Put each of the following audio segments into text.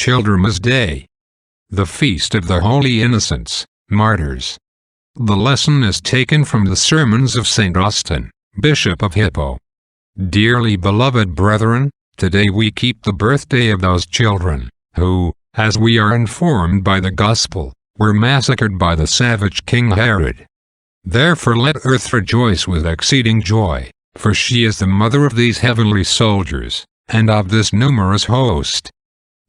Childermas Day. The Feast of the Holy Innocents, Martyrs. The lesson is taken from the sermons of St. Austin, Bishop of Hippo. Dearly beloved brethren, today we keep the birthday of those children, who, as we are informed by the Gospel, were massacred by the savage King Herod. Therefore let earth rejoice with exceeding joy, for she is the mother of these heavenly soldiers, and of this numerous host.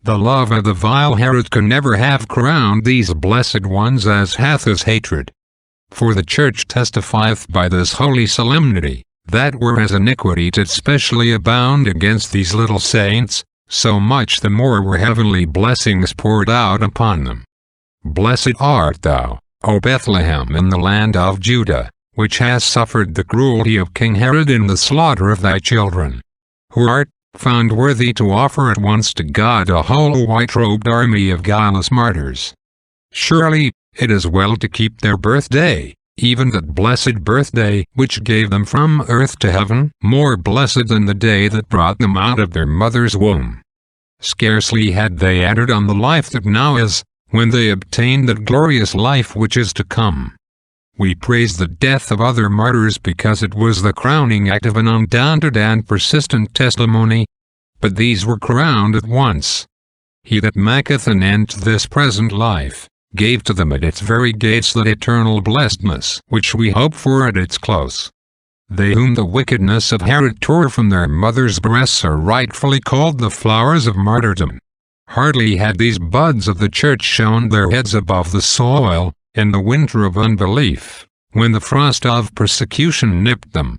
The love of the vile Herod could never have crowned these blessed ones as hath his hatred. For the Church testifieth by this holy solemnity, that whereas iniquity did specially abound against these little saints, so much the more were heavenly blessings poured out upon them. Blessed art thou, O Bethlehem in the land of Judah, which hast suffered the cruelty of King Herod in the slaughter of thy children, who art found worthy to offer at once to God a whole white-robed army of guileless martyrs. Surely, it is well to keep their birthday, even that blessed birthday which gave them from earth to heaven, more blessed than the day that brought them out of their mother's womb. Scarcely had they entered on the life that now is, when they obtained that glorious life which is to come. We praise the death of other martyrs because it was the crowning act of an undaunted and persistent testimony. But these were crowned at once. He that maketh an end to this present life, gave to them at its very gates that eternal blessedness which we hope for at its close. They whom the wickedness of Herod tore from their mothers' breasts are rightfully called the flowers of martyrdom. Hardly had these buds of the Church shown their heads above the soil, in the winter of unbelief, when the frost of persecution nipped them.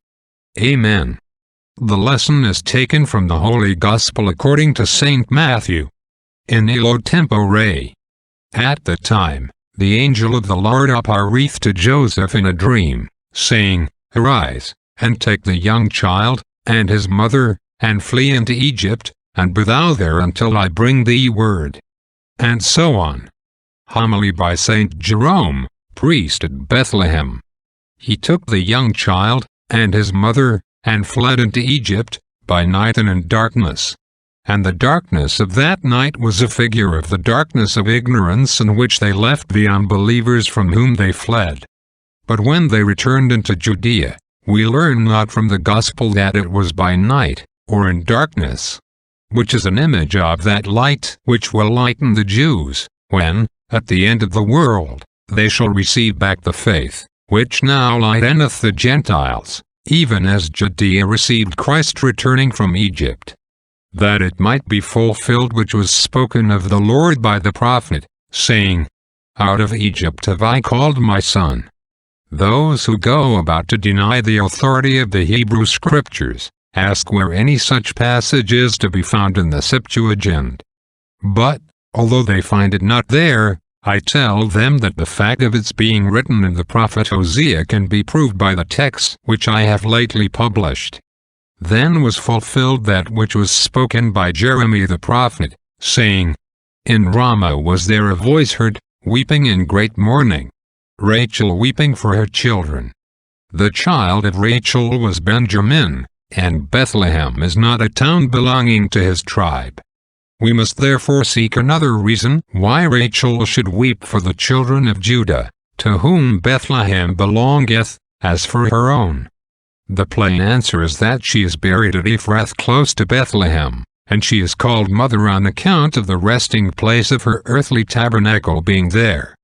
Amen. The lesson is taken from the Holy Gospel according to St. Matthew. In illo tempo rei. At that time, the angel of the Lord appareth to Joseph in a dream, saying, Arise, and take the young child, and his mother, and flee into Egypt, and be thou there until I bring thee word. And so on. Homily by St. Jerome, priest at Bethlehem. He took the young child, and his mother, and fled into Egypt, by night and in darkness. And the darkness of that night was a figure of the darkness of ignorance in which they left the unbelievers from whom they fled. But when they returned into Judea, we learn not from the Gospel that it was by night, or in darkness, which is an image of that light which will lighten the Jews, when, at the end of the world, they shall receive back the faith, which now lighteneth the Gentiles, even as Judea received Christ returning from Egypt. That it might be fulfilled which was spoken of the Lord by the prophet, saying, Out of Egypt have I called my son. Those who go about to deny the authority of the Hebrew Scriptures, ask where any such passage is to be found in the Septuagint. But, although they find it not there, I tell them that the fact of its being written in the prophet Hosea can be proved by the text which I have lately published. Then was fulfilled that which was spoken by Jeremiah the prophet, saying, In Ramah was there a voice heard, weeping in great mourning, Rachel weeping for her children. The child of Rachel was Benjamin, and Bethlehem is not a town belonging to his tribe. We must therefore seek another reason why Rachel should weep for the children of Judah, to whom Bethlehem belongeth, as for her own. The plain answer is that she is buried at Ephrath close to Bethlehem, and she is called Mother on account of the resting place of her earthly tabernacle being there.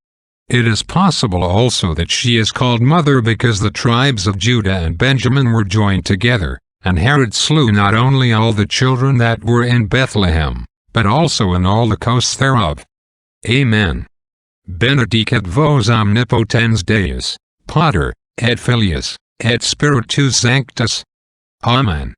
It is possible also that she is called Mother because the tribes of Judah and Benjamin were joined together, and Herod slew not only all the children that were in Bethlehem, but also in all the coasts thereof. Amen. Benedicat vos omnipotens Deus, Pater, et Filius, et Spiritus Sanctus. Amen.